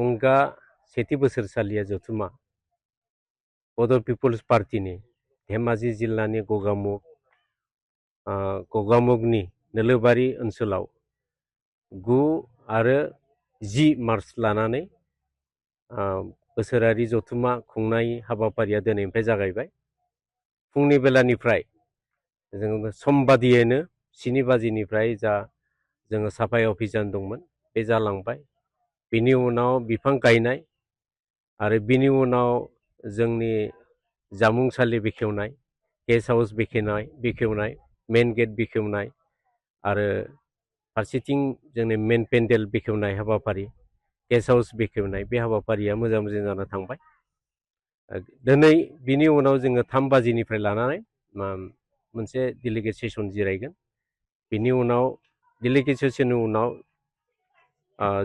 खुंगा सेथि बोसोरसालिया जथुमा बड' पिपल्स पार्टीनि धेमाजि जिल्लानि गगामुगनि नोलोबारि ओनसोलाव 9 आरो 10 मार्च लानानै बोसोरारि जथुमा खुंनाय हाबाफारिया दिनैनिफ्राय जागायबाय। फुंनि बेलानिफ्राय जोङो समबादियैनो 7 बाजिनिफ्राय जा जोङो साफाई अभियान दंमोन बे जालांबाय। बिनि उनाव बिफां गायनाय आरो बिनि उनाव जोंनि जामुंसालि बेखेवनाय, गेस्ट हाउस बेखेवनाय, मेन गेट बेखेवनाय आरो फारसेथिं जोंनि मेन पेन्डेल बेखेवनाय हाबाफारि, गेस्ट हाउस बेखेवनाय बे हाबाफारिया मोजां जाना थांबाय। दिनै बिनि उनाव जोङो 3 बाजिनिफ्राय लानानै मोनसे डेलिगेट सेसन जिरायगोन। बिनि उनाव डेलिगेट सेसननि उनाव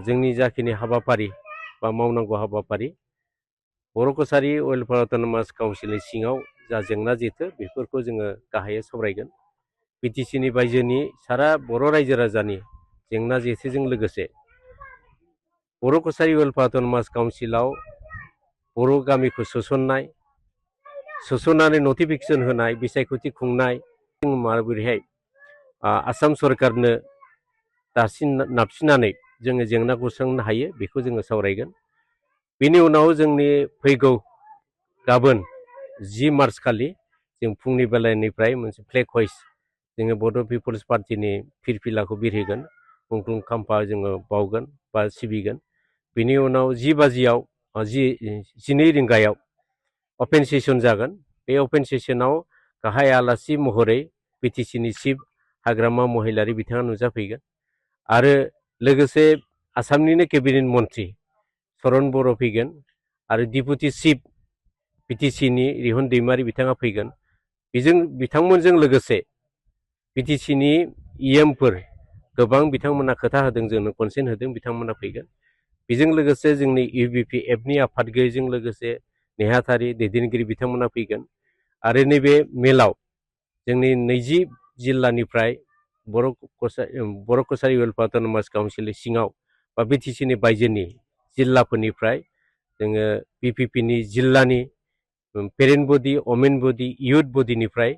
जोंनि जाखिनि हाबाफारि बा मावनांगौ हाबाफारि बर' कसारी वेलफेयार अट'नमास काउन्सिलनि सिङाव जा जेंना जेथो बेफोरखौ जोङो गाहायै सावरायगोन। बिटिसिनि बायजोनि सारा बर' रायजो राजानि जेंना जेथोजों लोगोसे बर' कसारी वेलफेयार अट'नमास काउन्सिलाव बर' गामिखौ सोसननानै नटिफिकेसन होनाय, बिसायख'थि खुंनाय, जों माबोरैहाय आसाम सरकारनो नारसिननानै जोङो जेंनाखौ सुस्रांनो हायो बेखौ जोङो सावरायगोन। बिनि उनाव जोंनि फैगौ गाबोन 10 मार्च खालि जों फुंनि बेलानिफ्राय मोनसे फ्लेग हइस्ट जोङो बड' पिपल्स पार्टीनि फिरफिलाखौ बिरहोगोन, मुंख्लं खाम्फा जोङो बावगोन बा सिबिगोन। बिनि उनाव 12 रिंगायाव अपेन सेसन जागोन। बे अपेन सेसनाव गाहाय आलासि महरै बिटिसिनि चिफ हाग्रामा महिलारि बिथाङा नुजाफैगोन आरो लोगोसे आसामनिनो केबिनेट मन्त्रि चरण बर' फैगोन आरो डिपुटि चिफ बिटिसिनि रिहन दैमारि बिथाङा फैगोन। बिथांमोनजों लोगोसे बिटिसिनि इएमफोर गोबां बिथांमोना खोथा होदों, जोंनो कनसेन्ट होदों, बिथांमोना फैगोन। बेजों लोगोसे जोंनि BPPनि आफादगिरिजों लोगोसे नेहाथारि दैदेनगिरि बिथांमोना फैगोन आरो नैबे मेलाव जोंनि 20 जिल्लानिफ्राय बर' कसारी वेलफेयार अट'नमास काउन्सिलनि सिङाव बा बिटिसिनि बायजोनि जिल्लाफोरनिफ्राय जोङो BPPनि जिल्लानि पेरेन्ट बडि, वमेन बडि, इयुथ बडिनिफ्राय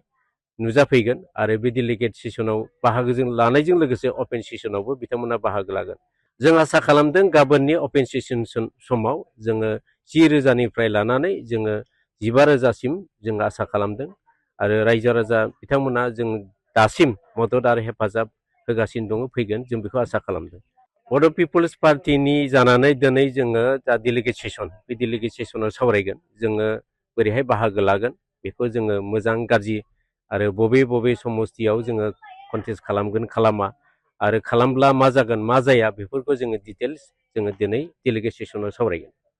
नुजाफैगोन आरो बे डेलिगेट सेसनाव बाहागो लानायजों लोगोसे अपेन सेसनावबो बिथांमोना बाहागो लागोन। जों आसा खालामदों गाबोननि अपेन सेसन समाव जोङो 10,000निफ्राय लानानै जोङो 15,000सिम जों आसा खालामदों आरो रायजो राजा बिथांमोना जों दासिम मदद आरो हेफाजाब होगासिनो दङ, फैगोन जों बेखौ आसा खालामदों। बड' पिपल्स पार्टीनि जानानै दिनै जोङो जा डेलिगेट सेसन बे डेलिगेट सेसनाव सावरायगोन, जोङो बोरैहाय बाहागो लागोन बेखौ जोङो मोजां गाज्रि आरो बबे समस्थियाव जोङो कन्टेस्ट खालामगोन खालामा आरो खालामब्ला मा जागोन मा जाया बेफोरखौ जोङो डिटेल्स जोङो दिनै डेलिगेट सेसनाव सावरायगोन।